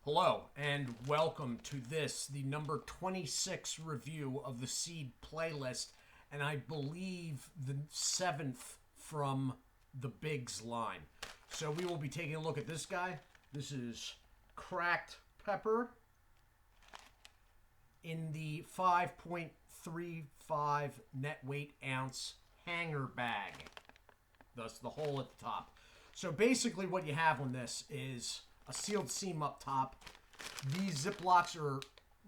Hello and welcome to this, the number 26 review of the Seed playlist, and I believe the 7th from the BiGS line. So we will be taking a look at this guy. This is cracked pepper in the 5.35 net weight ounce hanger bag. Thus the hole at the top. So basically what you have on this is a sealed seam up top. These Ziplocs are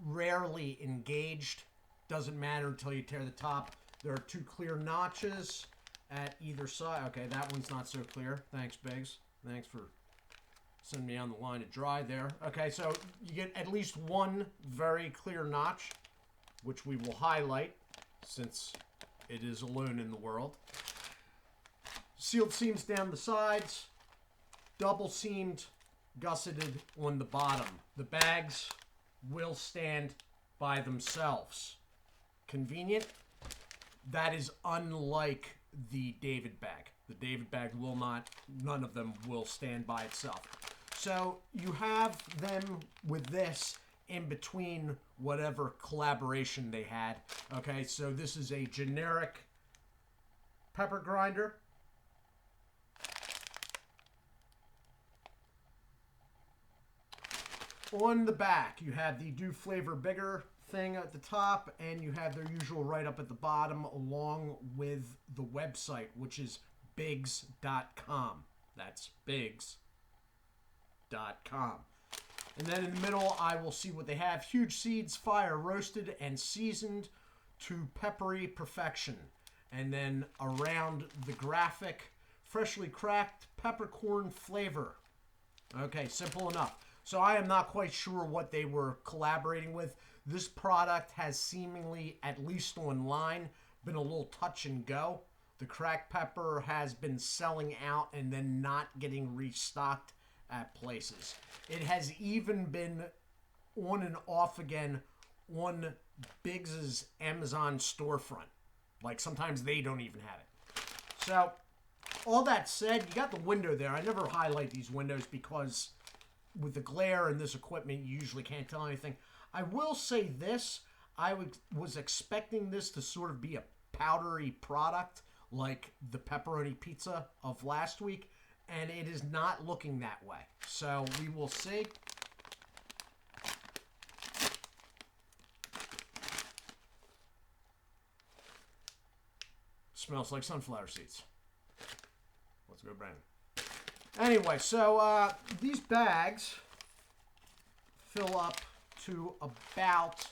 rarely engaged. Doesn't matter until you tear the top. There are two clear notches at either side. Okay, that one's not so clear. Thanks, BiGS. Thanks for sending me on the line to dry there. Okay, so you get at least one very clear notch, which we will highlight since it is alone in the world. Sealed seams down the sides. Double seamed, gusseted on the bottom. The bags will stand by themselves. Convenient. That is unlike the David bag. The David bag will not, none of them will stand by itself. So you have them with this in between whatever collaboration they had. Okay, so this is a generic pepper grinder. On the back, you have the Do Flavor Bigger thing at the top, and you have their usual write-up at the bottom, along with the website, which is BiGS.com. That's BiGS.com. And then in the middle, I will see what they have. Huge seeds, fire roasted and seasoned to peppery perfection. And then around the graphic, freshly cracked peppercorn flavor. Okay, simple enough. So I am not quite sure what they were collaborating with. This product has seemingly, at least online, been a little touch and go. The cracked pepper has been selling out and then not getting restocked at places. It has even been on and off again on BiGS's Amazon storefront. Like sometimes they don't even have it. So all that said, you got the window there. I never highlight these windows because with the glare and this equipment, you usually can't tell anything. I will say this. I was expecting this to sort of be a powdery product like the pepperoni pizza of last week, and it is not looking that way. So we will see. Smells like sunflower seeds. Let's go, Brandon. Anyway, so these bags fill up to about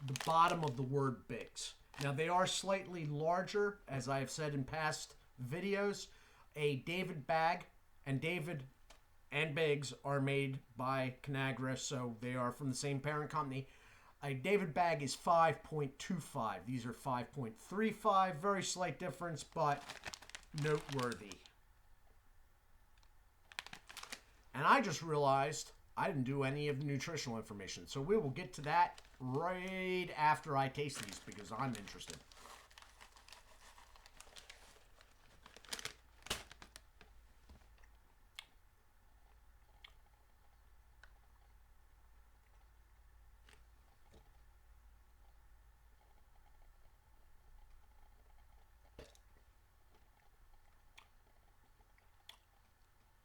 the bottom of the word BiGS. Now, they are slightly larger, as I have said in past videos. A David bag, and David and BiGS are made by Conagra, so they are from the same parent company. A David bag is 5.25. These are 5.35. Very slight difference, but noteworthy. And I just realized I didn't do any of the nutritional information. So we will get to that right after I taste these because I'm interested.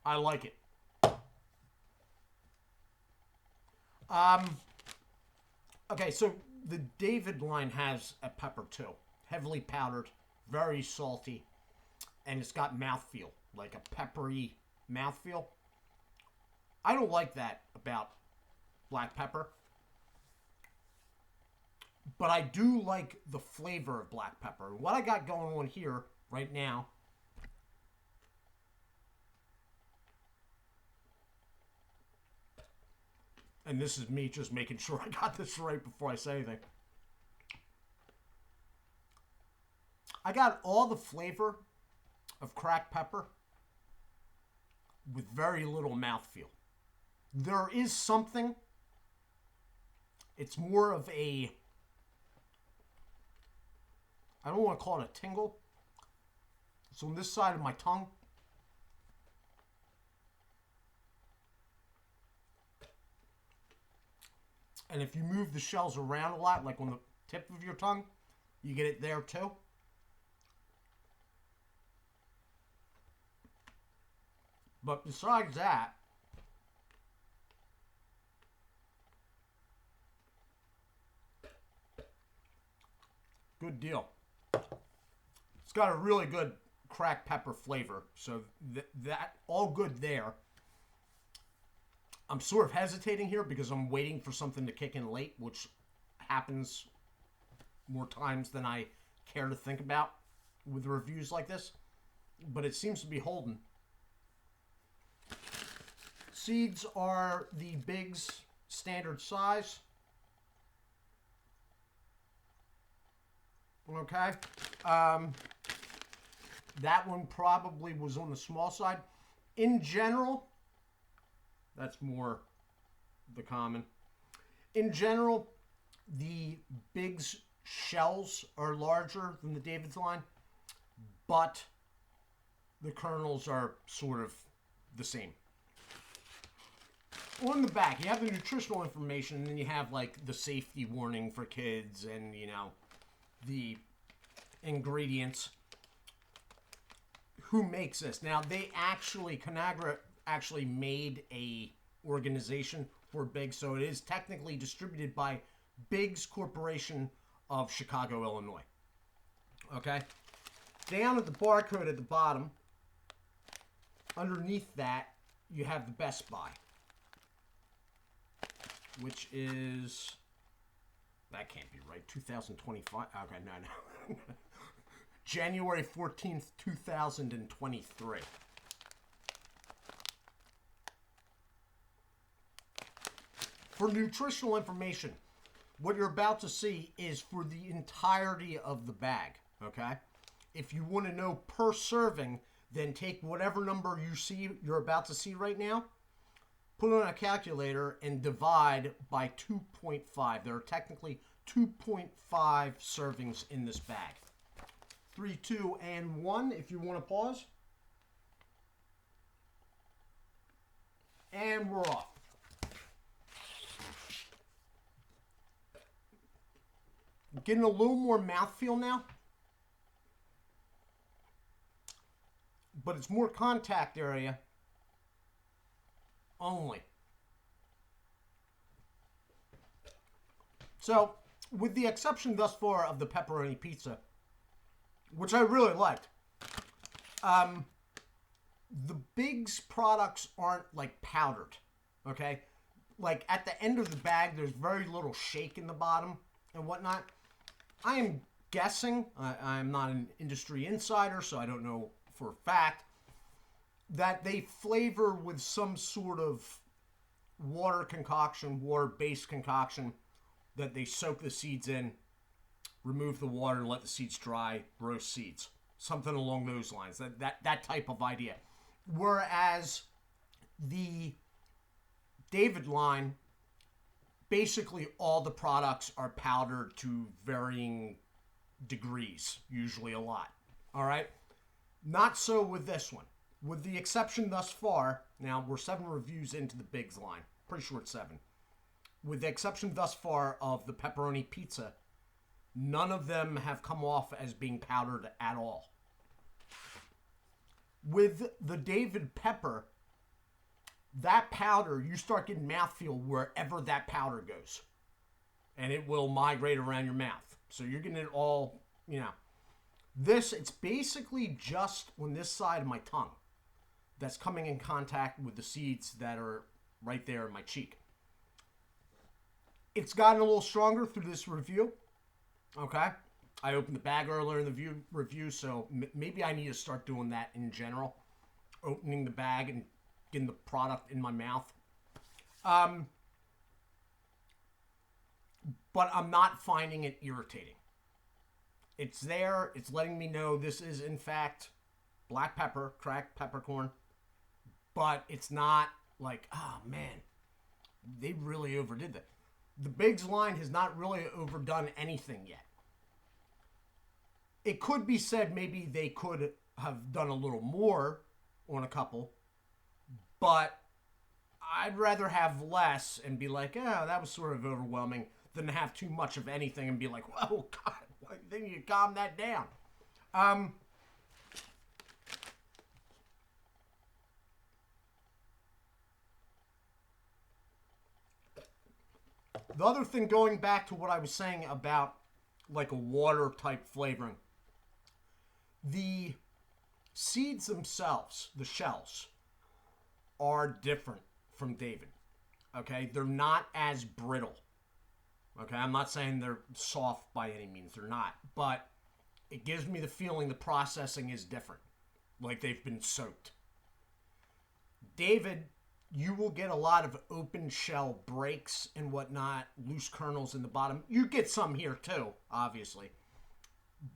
I like it. Okay, so the David line has a pepper too. Heavily powdered, very salty, and it's got mouthfeel, like a peppery mouthfeel. I don't like that about black pepper, but I do like the flavor of black pepper. What I got going on here right now, and this is me just making sure I got this right before I say anything. I got all the flavor of cracked pepper with very little mouthfeel. There is something. It's more of a, I don't want to call it a tingle. It's on this side of my tongue. And if you move the shells around a lot, like on the tip of your tongue, you get it there too. But besides that, good deal. It's got a really good cracked pepper flavor. So that all good there. I'm sort of hesitating here because I'm waiting for something to kick in late, which happens more times than I care to think about with reviews like this. But it seems to be holding. Seeds are the BiGS standard size. Okay. That one probably was on the small side. In general, that's more the common. In general, the BiGS shells are larger than the David's line, but the kernels are sort of the same. On the back, you have the nutritional information, and then you have like the safety warning for kids and, you know, the ingredients. Who makes this? Now, they actually, Conagra actually made a organization for BiGS, so it is technically distributed by BiGS Corporation of Chicago, Illinois. Okay? Down at the barcode at the bottom, underneath that, you have the Best Buy, which is, that can't be right, 2025, okay, no. January 14th, 2023. For nutritional information, what you're about to see is for the entirety of the bag, okay? If you want to know per serving, then take whatever number you're about to see right now, put it on a calculator, and divide by 2.5. There are technically 2.5 servings in this bag. 3, 2, and 1, if you want to pause. And we're off. Getting a little more mouthfeel now. But it's more contact area only. So, with the exception thus far of the pepperoni pizza, which I really liked, the BiGS products aren't like powdered, okay? Like at the end of the bag, there's very little shake in the bottom and whatnot. I am guessing, I'm not an industry insider, so I don't know for a fact, that they flavor with some sort of water concoction, water-based concoction, that they soak the seeds in, remove the water, and let the seeds dry, roast seeds. Something along those lines. That type of idea. Whereas the David line, basically all the products are powdered to varying degrees, usually a lot. All right? Not so with this one. With the exception thus far, now we're 7 reviews into the BiGS line. Pretty sure it's 7. With the exception thus far of the pepperoni pizza, none of them have come off as being powdered at all. With the David Pepper, that powder, you start getting mouthfeel wherever that powder goes. And it will migrate around your mouth. So you're getting it all, you know. This, it's basically just on this side of my tongue that's coming in contact with the seeds that are right there in my cheek. It's gotten a little stronger through this review. Okay? I opened the bag earlier in the review, so maybe I need to start doing that in general. Opening the bag and getting the product in my mouth. But I'm not finding it irritating. It's there. It's letting me know this is, in fact, black pepper, cracked peppercorn. But it's not like, oh, man, they really overdid that. The BiGS line has not really overdone anything yet. It could be said maybe they could have done a little more on a couple, but I'd rather have less and be like, oh, that was sort of overwhelming, than to have too much of anything and be like, whoa, God, then you calm that down. The other thing, going back to what I was saying about like a water type flavoring, the seeds themselves, the shells, are different from David. Okay, they're not as brittle. Okay, I'm not saying they're soft by any means, they're not, but it gives me the feeling the processing is different, like they've been soaked. David, you will get a lot of open shell breaks and whatnot, loose kernels in the bottom. You get some here too, obviously,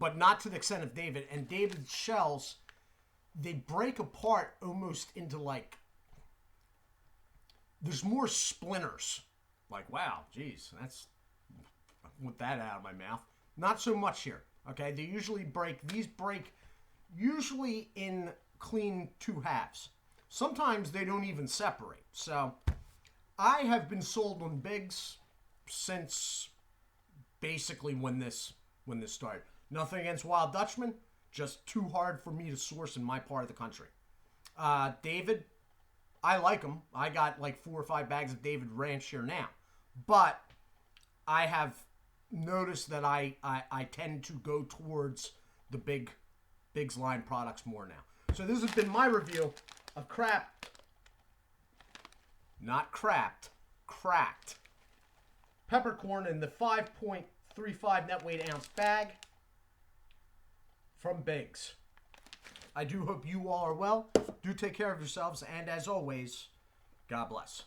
but not to the extent of David. And David's shells, they break apart almost into like, there's more splinters. Like, wow, geez, that's, with that out of my mouth. Not so much here, okay? They usually break, these break usually in clean two halves. Sometimes they don't even separate. So I have been sold on BiGS since basically when this started. Nothing against Wild Dutchman, just too hard for me to source in my part of the country. David, I like them. I got like 4 or 5 bags of David Ranch here now. But I have noticed that I tend to go towards the BiGS line products more now. So this has been my review of not cracked peppercorn in the 5.35 net weight ounce bag from BiGS. I do hope you all are well. Do take care of yourselves, and as always, God bless.